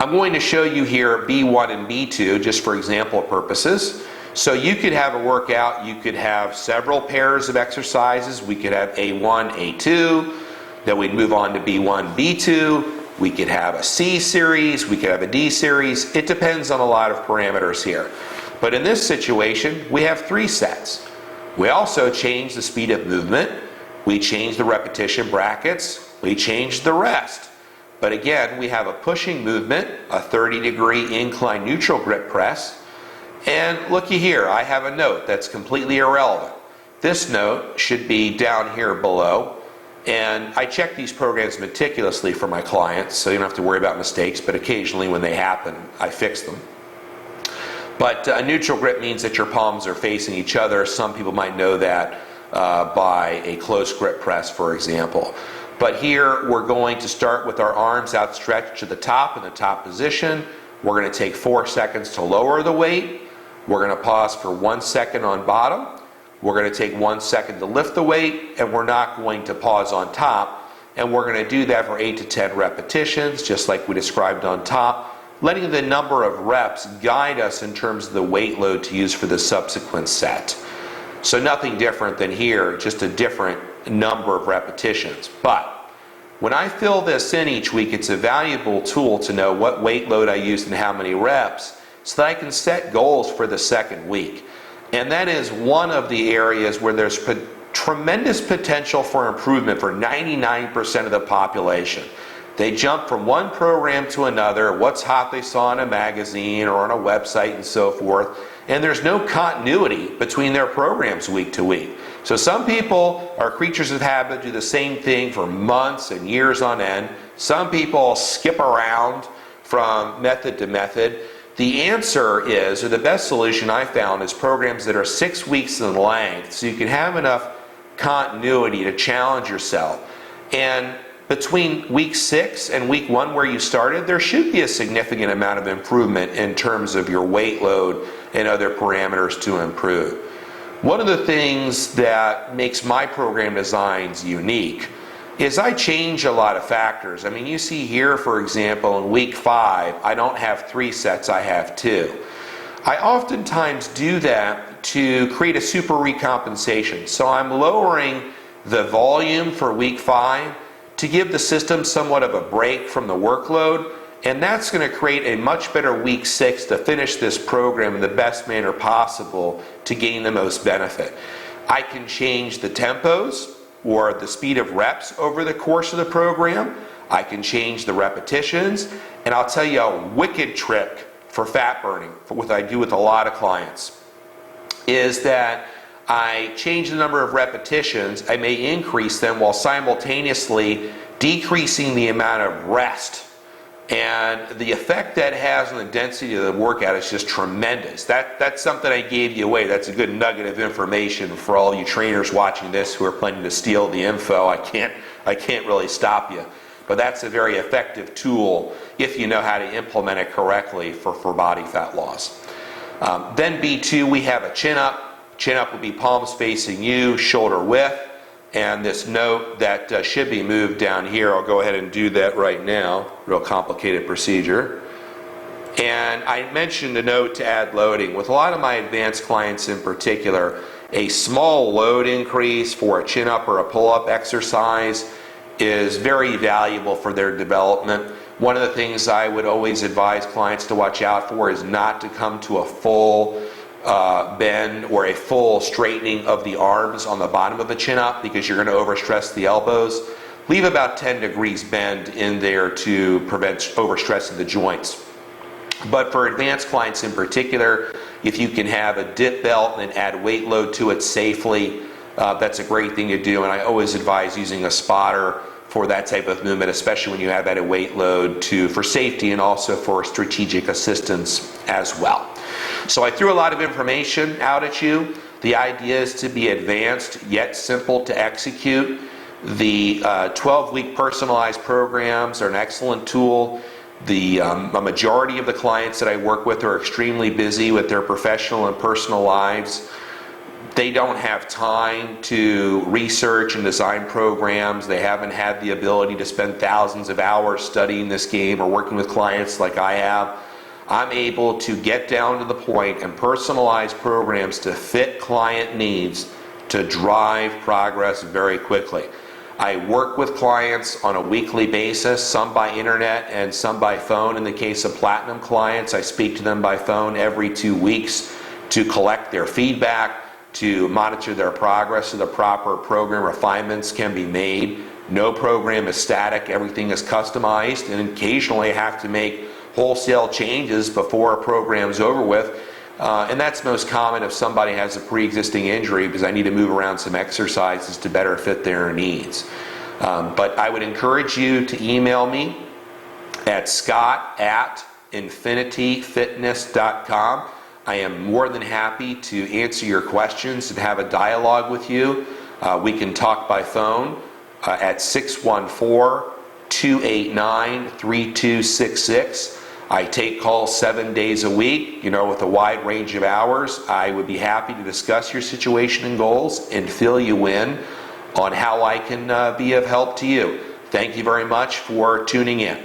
I'm going to show you here B1 and B2 just for example purposes. So you could have a workout, you could have several pairs of exercises. We could have A1, A2, then we'd move on to B1, B2. We could have a C series, we could have a D series. It depends on a lot of parameters here. But in this situation, we have 3 sets. We also change the speed of movement, we change the repetition brackets, we change the rest. But again, we have a pushing movement, a 30-degree incline neutral grip press, and looky here, I have a note that's completely irrelevant. This note should be down here below, and I check these programs meticulously for my clients, so you don't have to worry about mistakes, but occasionally when they happen, I fix them. But a neutral grip means that your palms are facing each other. Some people might know that by a close grip press, for example. But here we're going to start with our arms outstretched to the top in the top position. We're going to take 4 seconds to lower the weight. We're going to pause for 1 second on bottom. We're going to take 1 second to lift the weight, and we're not going to pause on top. And we're going to do that for 8 to 10 repetitions, just like we described on top, letting the number of reps guide us in terms of the weight load to use for the subsequent set. So nothing different than here, just a different number of repetitions. But when I fill this in each week, it's a valuable tool to know what weight load I used and how many reps, so that I can set goals for the second week. And that is one of the areas where there's tremendous potential for improvement for 99% of the population. They jump from one program to another, what's hot they saw in a magazine or on a website and so forth, and there's no continuity between their programs week to week. So some people are creatures of habit, do the same thing for months and years on end. Some people skip around from method to method. The answer is, or the best solution I found, is programs that are 6 weeks in length, so you can have enough continuity to challenge yourself. And between week 6 and week 1 where you started, there should be a significant amount of improvement in terms of your weight load and other parameters to improve. One of the things that makes my program designs unique is I change a lot of factors. I mean, you see here, for example, in week 5, I don't have 3 sets, I have 2. I oftentimes do that to create a super recompensation. So I'm lowering the volume for week 5 to give the system somewhat of a break from the workload, and that's going to create a much better week 6 to finish this program in the best manner possible to gain the most benefit. I can change the tempos or the speed of reps over the course of the program. I can change the repetitions, and I'll tell you a wicked trick for fat burning, for what I do with a lot of clients, is that I change the number of repetitions. I may increase them while simultaneously decreasing the amount of rest. And the effect that has on the density of the workout is just tremendous. That's something I gave you away. That's a good nugget of information for all you trainers watching this who are planning to steal the info. I can't really stop you. But that's a very effective tool if you know how to implement it correctly for body fat loss. Then B2, we have a chin up. Chin up would be palms facing you, shoulder width. And this note that should be moved down here, I'll go ahead and do that right now. Real complicated procedure. And I mentioned a note to add loading. With a lot of my advanced clients in particular, a small load increase for a chin up or a pull up exercise is very valuable for their development. One of the things I would always advise clients to watch out for is not to come to a full bend or a full straightening of the arms on the bottom of the chin up, because you're going to overstress the elbows. Leave about 10 degrees bend in there to prevent overstressing the joints. But for advanced clients in particular, if you can have a dip belt and add weight load to it safely, that's a great thing to do. And I always advise using a spotter for that type of movement, especially when you have added weight load for safety and also for strategic assistance as well. So I threw a lot of information out at you. The idea is to be advanced yet simple to execute. The 12-week personalized programs are an excellent tool. A majority of the clients that I work with are extremely busy with their professional and personal lives. they don't have time to research and design programs. They haven't had the ability to spend thousands of hours studying this game or working with clients like I have. I'm able to get down to the point and personalize programs to fit client needs to drive progress very quickly. I work with clients on a weekly basis, some by internet and some by phone. In the case of platinum clients, I speak to them by phone every 2 weeks to collect their feedback, to monitor their progress so the proper program refinements can be made. No program is static, everything is customized, and occasionally I have to make wholesale changes before a program is over with. And that's most common if somebody has a pre-existing injury, because I need to move around some exercises to better fit their needs. But I would encourage you to email me at scott@infinityfitness.com. I am more than happy to answer your questions and have a dialogue with you. We can talk by phone at 614-289-3266. I take calls 7 days a week, with a wide range of hours. I would be happy to discuss your situation and goals and fill you in on how I can be of help to you. Thank you very much for tuning in.